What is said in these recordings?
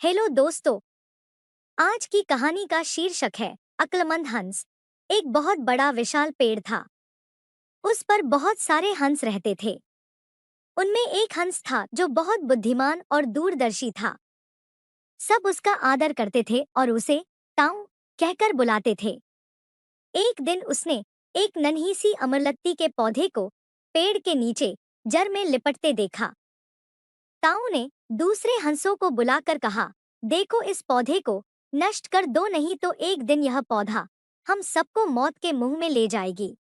Hello दोस्तों। आज की कहानी का शीर्षक है अक्लमंद हंस। एक बहुत बड़ा विशाल पेड़ था। उस पर बहुत सारे हंस रहते थे। उनमें एक हंस था जो बहुत बुद्धिमान और दूरदर्शी था। सब उसका आदर करते थे और उसे ताऊ कहकर बुलाते थे। एक दिन उसने एक नन्ही सी अमरलत्ती के पौधे को पेड़ के नीचे जड़ में लिपटते देखा। ताऊ ने दूसरे हंसों को बुलाकर कहा, देखो इस पौधे को नष्ट कर दो, नहीं तो एक दिन यह पौधा हम सबको मौत के मुंह में ले जाएगी।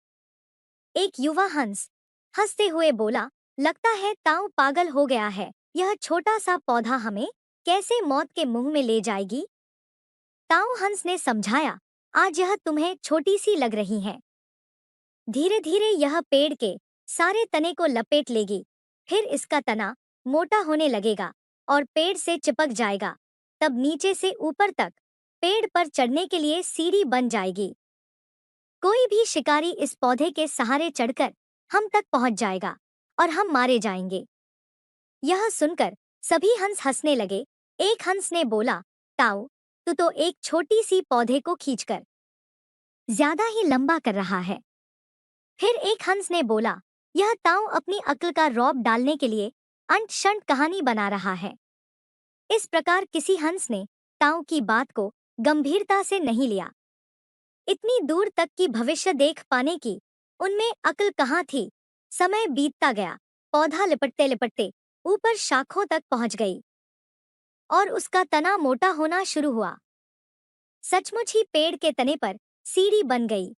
एक युवा हंस हंसते हुए बोला, लगता है ताऊ पागल हो गया है। यह छोटा सा पौधा हमें कैसे मौत के मुंह में ले जाएगी। ताऊ हंस ने समझाया, आज यह तुम्हें छोटी सी लग रही है। धीरे धीरे यह पेड़ के सारे तने को लपेट लेगी। फिर इसका तना मोटा होने लगेगा और पेड़ से चिपक जाएगा। तब नीचे से ऊपर तक पेड़ पर चढ़ने के लिए सीढ़ी बन जाएगी। कोई भी शिकारी इस पौधे के सहारे चढ़कर हम तक पहुंच जाएगा और हम मारे जाएंगे। यह सुनकर सभी हंस हंसने लगे। एक हंस ने बोला, ताऊ तू तो एक छोटी सी पौधे को खींचकर ज्यादा ही लंबा कर रहा है। फिर एक हंस ने बोला, यह ताऊ अपनी अक्ल का रौब डालने के लिए अंट शंट कहानी बना रहा है। इस प्रकार किसी हंस ने ताऊ की बात को गंभीरता से नहीं लिया। इतनी दूर तक की भविष्य देख पाने की उनमें अक्ल कहाँ थी। समय बीतता गया। पौधा लिपटते लिपटते ऊपर शाखों तक पहुंच गई और उसका तना मोटा होना शुरू हुआ। सचमुच ही पेड़ के तने पर सीढ़ी बन गई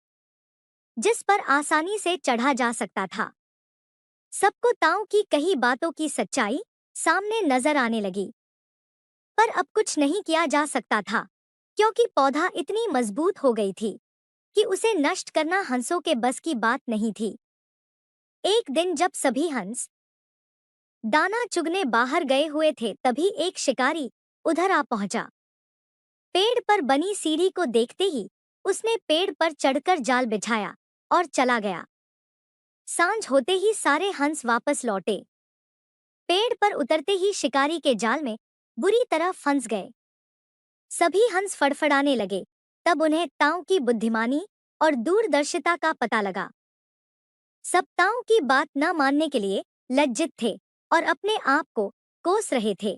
जिस पर आसानी से चढ़ा जा सकता था। सबको ताऊ की कही बातों की सच्चाई सामने नजर आने लगी। पर अब कुछ नहीं किया जा सकता था क्योंकि पौधा इतनी मजबूत हो गई थी कि उसे नष्ट करना हंसों के बस की बात नहीं थी। एक दिन जब सभी हंस दाना चुगने बाहर गए हुए थे, तभी एक शिकारी उधर आ पहुंचा। पेड़ पर बनी सीढ़ी को देखते ही उसने पेड़ पर चढ़कर जाल बिछाया और चला गया। सांझ होते ही सारे हंस वापस लौटे। पेड़ पर उतरते ही शिकारी के जाल में बुरी तरह फंस गए। सभी हंस फड़फड़ाने लगे। तब उन्हें ताऊ की बुद्धिमानी और दूरदर्शिता का पता लगा। सब ताऊ की बात न मानने के लिए लज्जित थे और अपने आप को कोस रहे थे।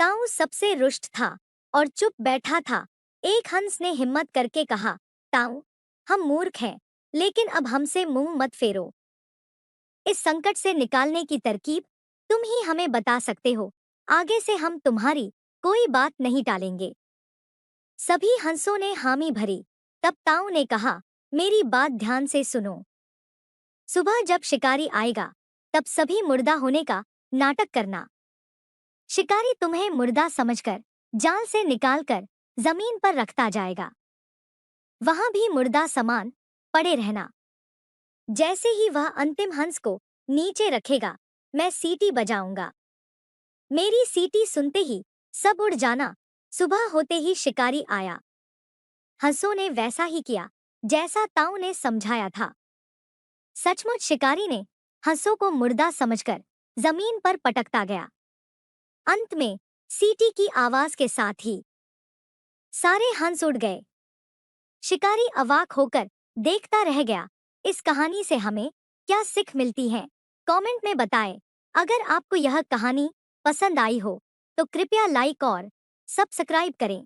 ताऊ सबसे रुष्ट था और चुप बैठा था। एक हंस ने हिम्मत करके कहा, ताऊ हम मूर्ख हैं, लेकिन अब हमसे मुंह मत फेरो। इस संकट से निकालने की तरकीब तुम ही हमें बता सकते हो। आगे से हम तुम्हारी कोई बात नहीं टालेंगे। सभी हंसों ने हामी भरी। तब ताऊ ने कहा, मेरी बात ध्यान से सुनो। सुबह जब शिकारी आएगा तब सभी मुर्दा होने का नाटक करना। शिकारी तुम्हें मुर्दा समझकर जाल से निकालकर जमीन पर रखता जाएगा। वहां भी मुर्दा समान पड़े रहना। जैसे ही वह अंतिम हंस को नीचे रखेगा, मैं सीटी बजाऊंगा। मेरी सीटी सुनते ही सब उड़ जाना। सुबह होते ही शिकारी आया। हंसों ने वैसा ही किया जैसा ताऊ ने समझाया था। सचमुच शिकारी ने हंसों को मुर्दा समझकर जमीन पर पटकता गया। अंत में सीटी की आवाज के साथ ही सारे हंस उड़ गए। शिकारी अवाक होकर देखता रह गया। इस कहानी से हमें क्या सीख मिलती है, कमेंट में बताएं। अगर आपको यह कहानी पसंद आई हो तो कृपया लाइक और सब्सक्राइब करें।